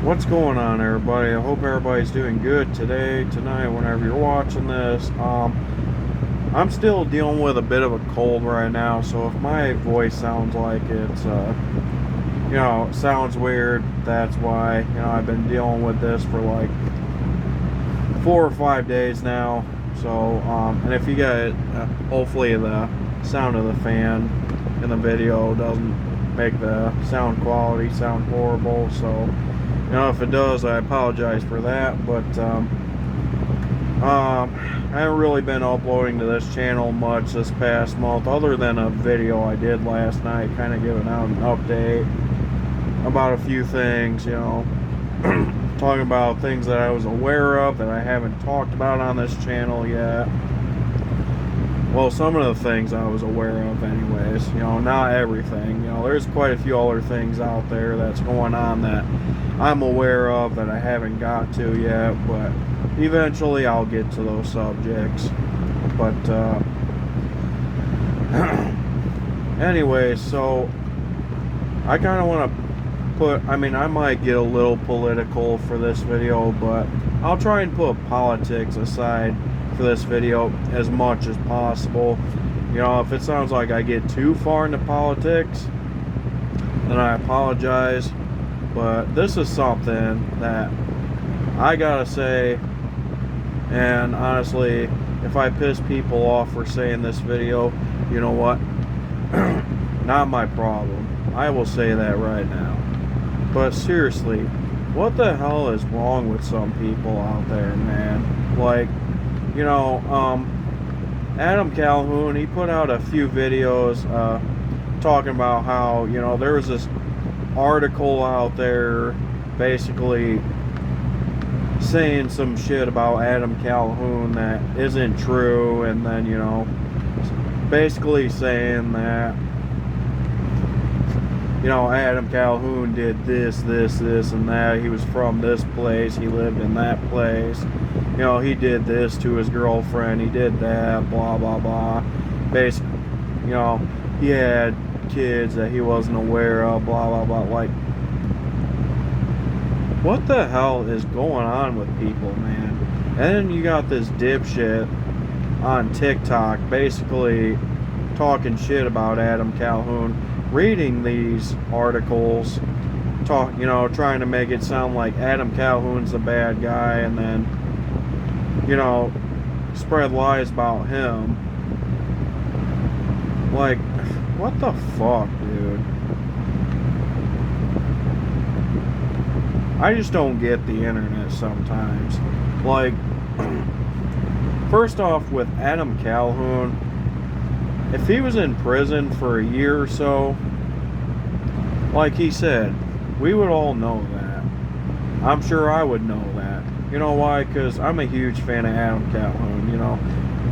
What's going on, everybody? I hope everybody's doing good today, tonight, whenever you're watching this. I'm still dealing with a bit of a cold right now, so if my voice sounds like it's, sounds weird, that's why. I've been dealing with this for like 4 or 5 days now. So, and if you guys, hopefully the sound of the fan in the video doesn't make the sound quality sound horrible. So, if it does, I apologize for that, but I haven't really been uploading to this channel much this past month, other than a video I did last night, kind of giving out an update about a few things, talking about things that I was aware of that I haven't talked about on this channel yet. Well, some of the things I was aware of anyways, not everything. There's quite a few other things out there that's going on that I'm aware of that I haven't got to yet, but eventually I'll get to those subjects. But anyways, so I kind of want to I might get a little political for this video, but I'll try and put politics aside for this video as much as possible. If it sounds like I get too far into politics, then I apologize, but this is something that I gotta say, and honestly, if I piss people off for saying this video, you know what, not my problem. I will say that right now. But seriously, what the hell is wrong with some people out there, man? Like, Adam Calhoun, he put out a few videos talking about how, there was this article out there basically saying some shit about Adam Calhoun that isn't true, and then, basically saying that, Adam Calhoun did this, and that. He was from this place. He lived in that place. He did this to his girlfriend. He did that, blah, blah, blah. Basically, he had kids that he wasn't aware of, blah, blah, blah. Like, what the hell is going on with people, man? And then you got this dipshit on TikTok basically talking shit about Adam Calhoun, reading these articles, trying to make it sound like Adam Calhoun's the bad guy, and then, spread lies about him. Like, what the fuck, dude? I just don't get the internet sometimes. Like, first off, with Adam Calhoun, if he was in prison for a year or so, like he said, we would all know that. I'm sure I would know that. You know why? Because I'm a huge fan of Adam Calhoun,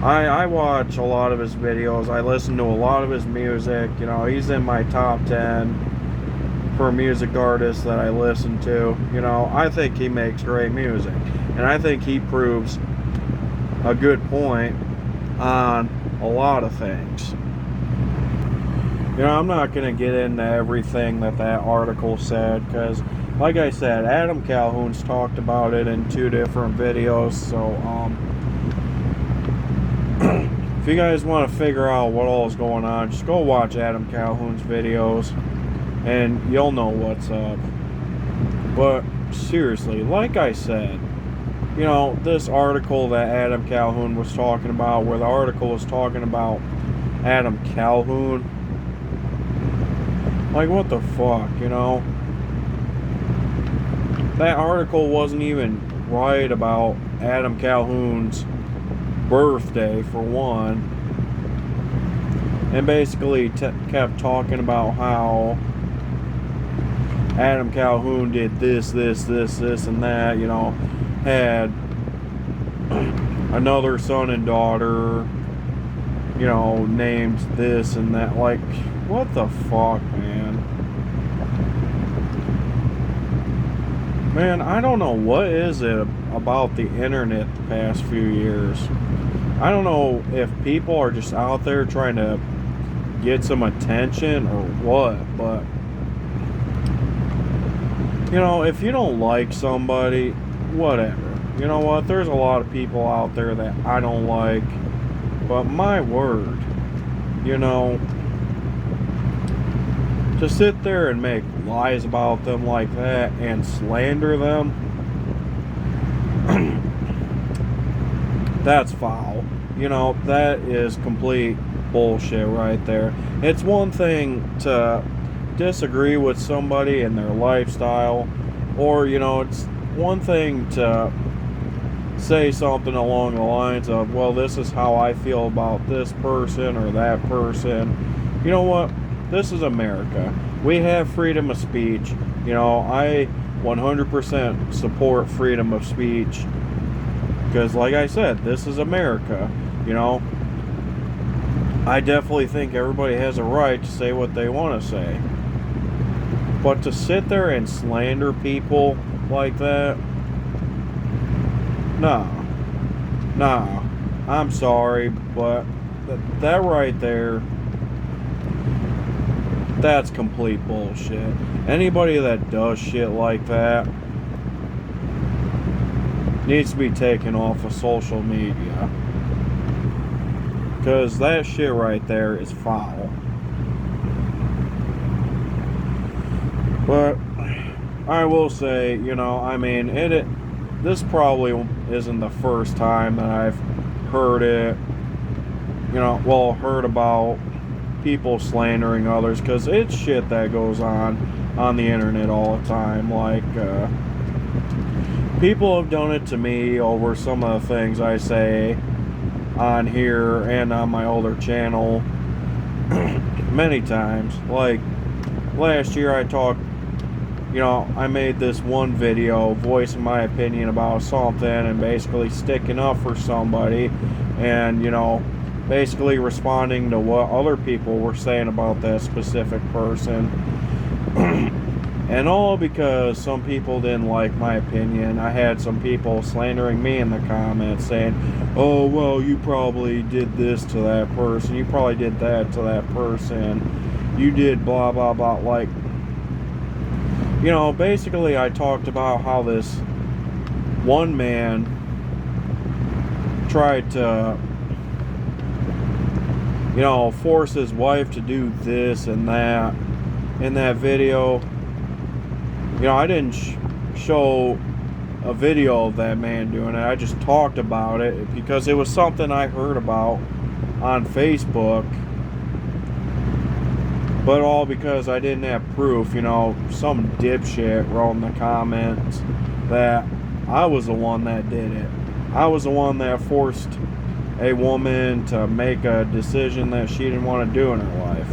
I watch a lot of his videos. I listen to a lot of his music. He's in my top 10 for music artists that I listen to. I think he makes great music. And I think he proves a good point on a lot of things. I'm not going to get into everything that article said, because, like I said, Adam Calhoun's talked about it in 2 different videos. So, if you guys want to figure out what all is going on, just go watch Adam Calhoun's videos, and you'll know what's up. But, seriously, like I said, this article that Adam Calhoun was talking about, where the article was talking about Adam Calhoun, like, what the fuck, that article wasn't even right about Adam Calhoun's birthday, for one, and basically kept talking about how Adam Calhoun did this, and that, had another son and daughter, named this and that. Like, what the fuck, man? Man, I don't know what is it about the internet the past few years. I don't know if people are just out there trying to get some attention or what, but You know, if you don't like somebody, whatever. You know what? There's a lot of people out there that I don't like. But my word, you know, to sit there and make lies about them like that and slander them, that's foul. You know, that is complete bullshit right there. It's one thing to disagree with somebody and their lifestyle, or, you know, it's one thing to say something along the lines of, well, this is how I feel about this person or that person. You know what? This is America. We have freedom of speech. You know, I 100% support freedom of speech because, like I said, this is America. You know, I definitely think everybody has a right to say what they want to say. But to sit there and slander people like that, no. I'm sorry, but that right there, that's complete bullshit. Anybody that does shit like that needs to be taken off of social media. Because that shit right there is foul. But I will say, you know, I mean, this probably isn't the first time that I've heard it, you know, well, heard about people slandering others, because it's shit that goes on the internet all the time. Like, people have done it to me over some of the things I say on here and on my older channel many times. Like, last year I talked, you know, I made this one video voicing my opinion about something and basically sticking up for somebody and, you know, basically responding to what other people were saying about that specific person. And all because some people didn't like my opinion. I had some people slandering me in the comments saying, oh, well, you probably did this to that person. You probably did that to that person. You did blah, blah, blah. Like, you know, basically I talked about how this one man tried to, you know, force his wife to do this and that in that video. You know, I didn't show a video of that man doing it. I just talked about it because it was something I heard about on Facebook. But all because I didn't have proof. You know, some dipshit wrote in the comments that I was the one that did it. I was the one that forced a woman to make a decision that she didn't want to do in her life.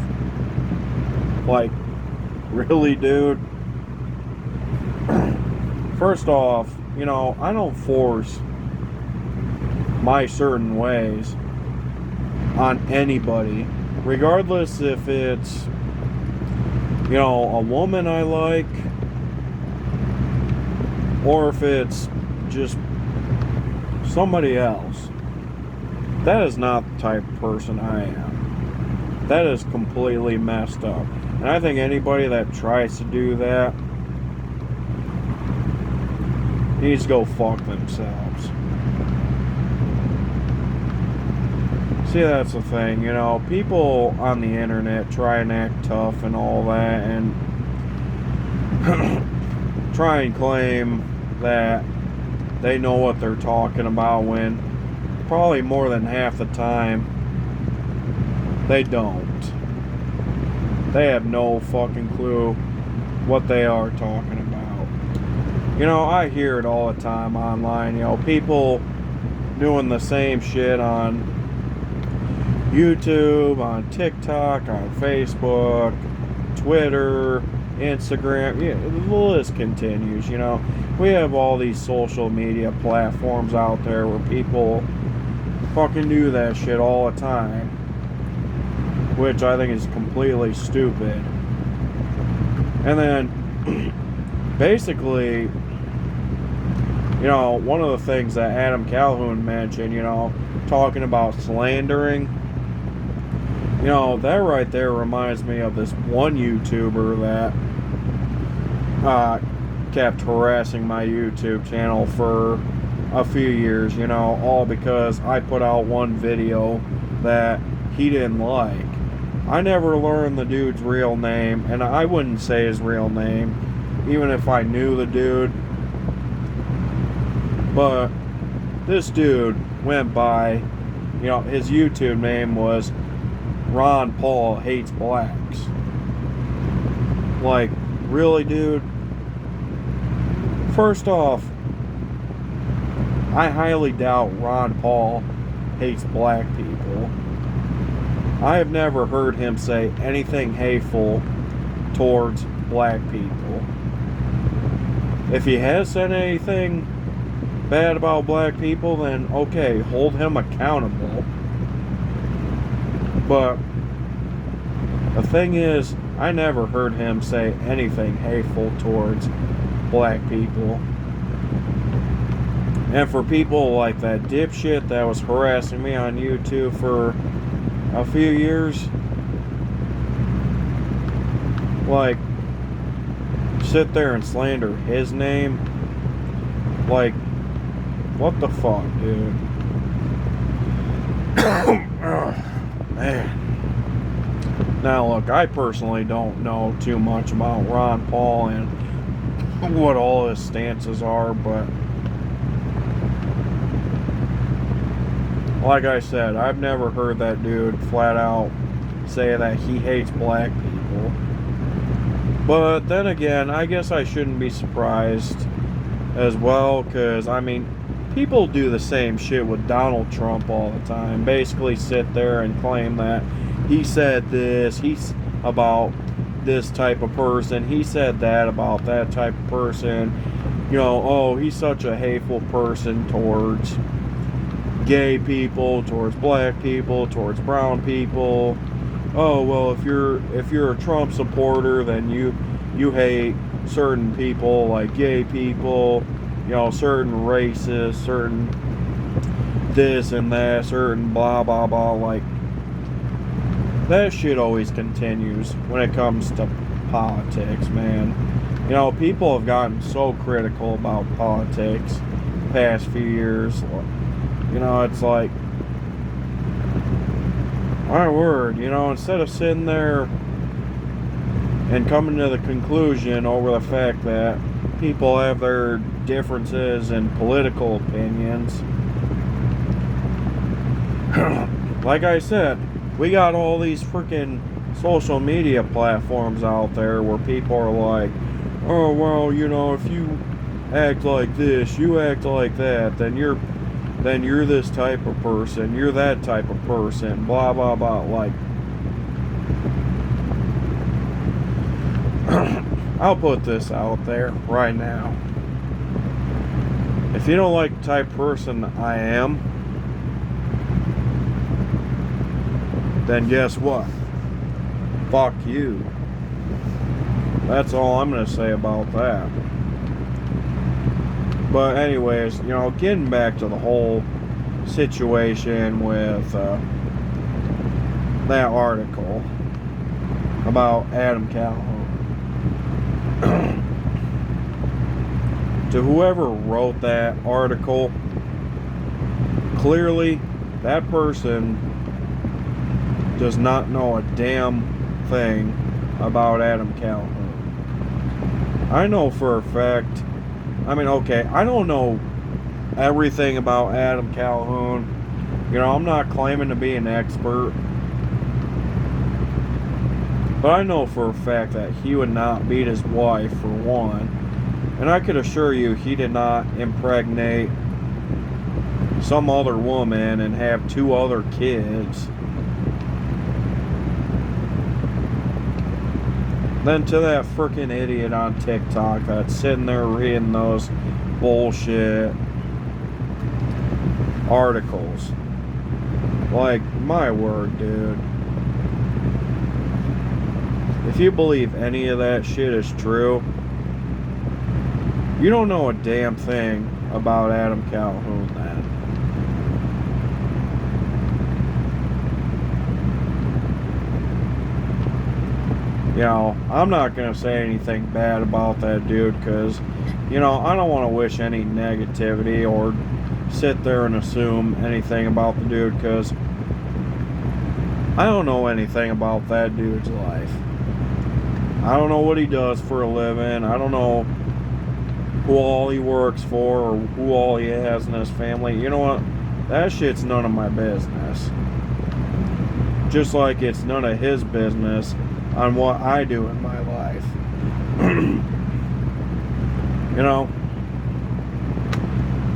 Like, really, dude? First off, you know, I don't force my certain ways on anybody, regardless if it's, you know, a woman I like, or if it's just somebody else. That is not the type of person I am. That is completely messed up. And I think anybody that tries to do that needs to go fuck themselves. See, that's the thing, you know, people on the internet try and act tough and all that and try and claim that they know what they're talking about when probably more than half the time they don't. They have no fucking clue what they are talking about. You know, I hear it all the time online, you know, people doing the same shit on YouTube, on TikTok, on Facebook, Twitter, Instagram. Yeah, the list continues, you know. We have all these social media platforms out there where people fucking do that shit all the time, which I think is completely stupid. And then basically, you know, one of the things that Adam Calhoun mentioned, you know, talking about slandering, you know, that right there reminds me of this one YouTuber that kept harassing my YouTube channel for a few years, you know, all because I put out one video that he didn't like. I never learned the dude's real name, and I wouldn't say his real name, even if I knew the dude. But this dude went by, you know, his YouTube name was Ron Paul Hates Blacks. Like, really, dude? First off, I highly doubt Ron Paul hates black people. I have never heard him say anything hateful towards black people. If he has said anything bad about black people, then okay, hold him accountable. But the thing is, I never heard him say anything hateful towards black people. And for people like that dipshit that was harassing me on YouTube for a few years, like, sit there and slander his name, like, what the fuck, dude? Man. Now look, I personally don't know too much about Ron Paul and what all his stances are, but like I said, I've never heard that dude flat out say that he hates black people. But then again, I guess I shouldn't be surprised as well, because, I mean, people do the same shit with Donald Trump all the time. Basically sit there and claim that he said this, he's about this type of person, he said that about that type of person. You know, oh, he's such a hateful person towards gay people, towards black people, towards brown people. Oh, well, if you're a Trump supporter, then you hate certain people like gay people, you know, certain races, certain this and that, certain blah blah blah. Like, that shit always continues when it comes to politics, man. You know, people have gotten so critical about politics the past few years. You know, it's like, my word, you know, instead of sitting there and coming to the conclusion over the fact that people have their differences in political opinions, like I said, we got all these freaking social media platforms out there where people are like, oh, well, you know, if you act like this, you act like that, then you're this type of person, you're that type of person, blah blah blah. Like, I'll put this out there right now. If you don't like the type of person I am, then guess what? Fuck you. That's all I'm gonna say about that. But anyways, you know, getting back to the whole situation with that article about Adam Calhoun. To whoever wrote that article, clearly that person does not know a damn thing about Adam Calhoun. I know for a fact, I mean, okay, I don't know everything about Adam Calhoun. You know, I'm not claiming to be an expert. But I know for a fact that he would not beat his wife, for one. And I could assure you he did not impregnate some other woman and have 2 other kids. Then to that freaking idiot on TikTok that's sitting there reading those bullshit articles. Like, my word, dude. If you believe any of that shit is true, you don't know a damn thing about Adam Calhoun, then. I'm not going to say anything bad about that dude because, I don't want to wish any negativity or sit there and assume anything about the dude because I don't know anything about that dude's life. I don't know what he does for a living. I don't know who all he works for or who all he has in his family. You know what? That shit's none of my business. Just like it's none of his business on what I do in my life.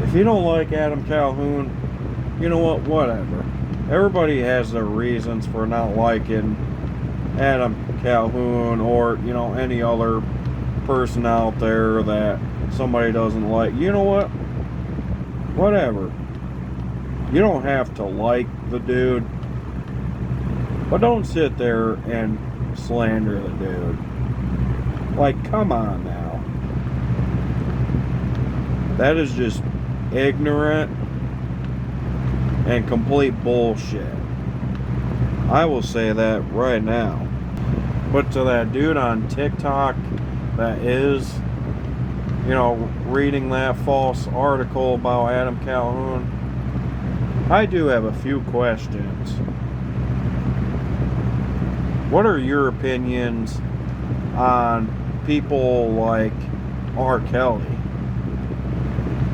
If you don't like Adam Calhoun, you know what? Whatever. Everybody has their reasons for not liking Adam Calhoun or, any other person out there that somebody doesn't like. You know what? Whatever. You don't have to like the dude, but don't sit there and slander the dude. Like, come on now. That is just ignorant and complete bullshit. I will say that right now. But to that dude on TikTok that is, reading that false article about Adam Calhoun, I do have a few questions. What are your opinions on people like R. Kelly,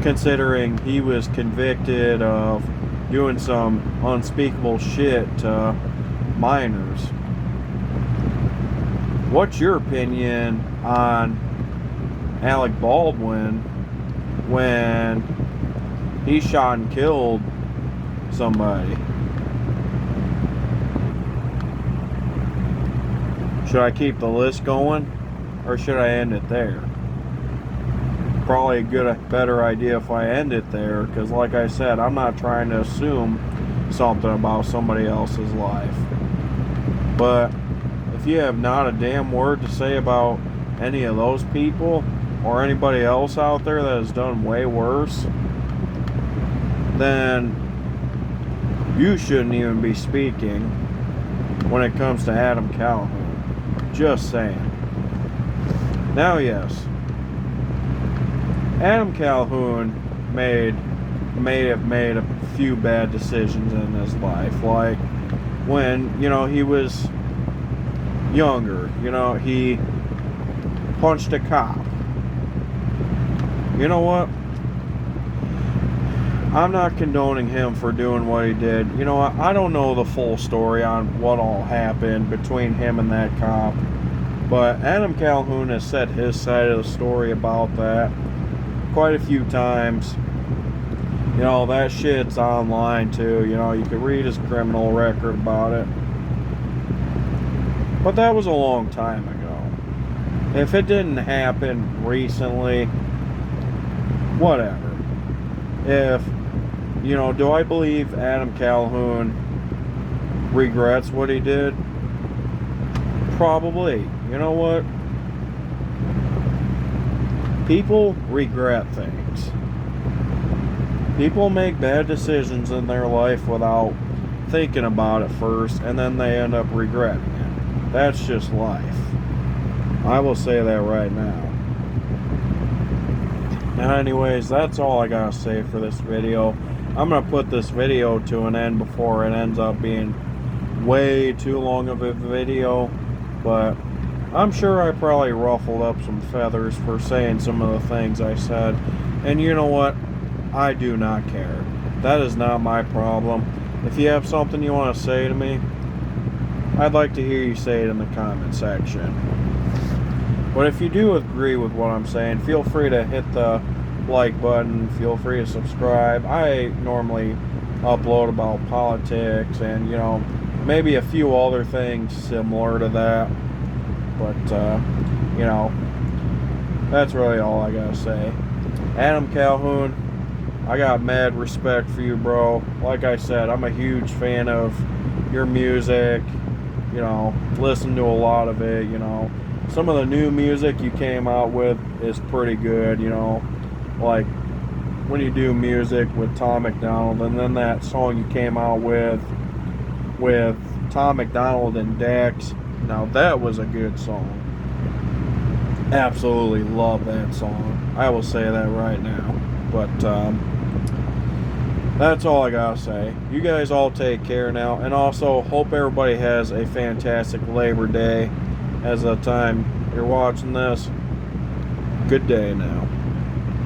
considering he was convicted of doing some unspeakable shit to minors? What's your opinion on Alec Baldwin when he shot and killed somebody? Should I keep the list going or should I end it there? Probably a better idea if I end it there because, like I said, I'm not trying to assume something about somebody else's life. But if you have not a damn word to say about any of those people or anybody else out there that has done way worse, then you shouldn't even be speaking when it comes to Adam Calhoun. Just saying. Now, yes, Adam Calhoun may have made a few bad decisions in his life, like when, he was younger, he punched a cop. You know what? I'm not condoning him for doing what he did. I don't know the full story on what all happened between him and that cop, but Adam Calhoun has said his side of the story about that quite a few times. That shit's online too. You can read his criminal record about it. But that was a long time ago. If it didn't happen recently, whatever. Do I believe Adam Calhoun regrets what he did? Probably. You know what? People regret things. People make bad decisions in their life without thinking about it first, and then they end up regretting it. That's just life. I will say that right now. Now, anyways, that's all I gotta say for this video. I'm gonna put this video to an end before it ends up being way too long of a video, but I'm sure I probably ruffled up some feathers for saying some of the things I said, and you know what? I do not care. That is not my problem. If you have something you want to say to me, I'd like to hear you say it in the comment section. But if you do agree with what I'm saying, feel free to hit the like button. Feel free to subscribe. I normally upload about politics and, maybe a few other things similar to that. But, that's really all I gotta say. Adam Calhoun, I got mad respect for you, bro. Like I said, I'm a huge fan of your music. Listen to a lot of it, Some of the new music you came out with is pretty good, Like when you do music with Tom MacDonald, and then that song you came out with Tom MacDonald and Dex, Now that was a good song. Absolutely love that song. I will say that right now. But that's all I gotta say. You guys all take care now, and also hope everybody has a fantastic Labor Day. As the time you're watching this, good day now.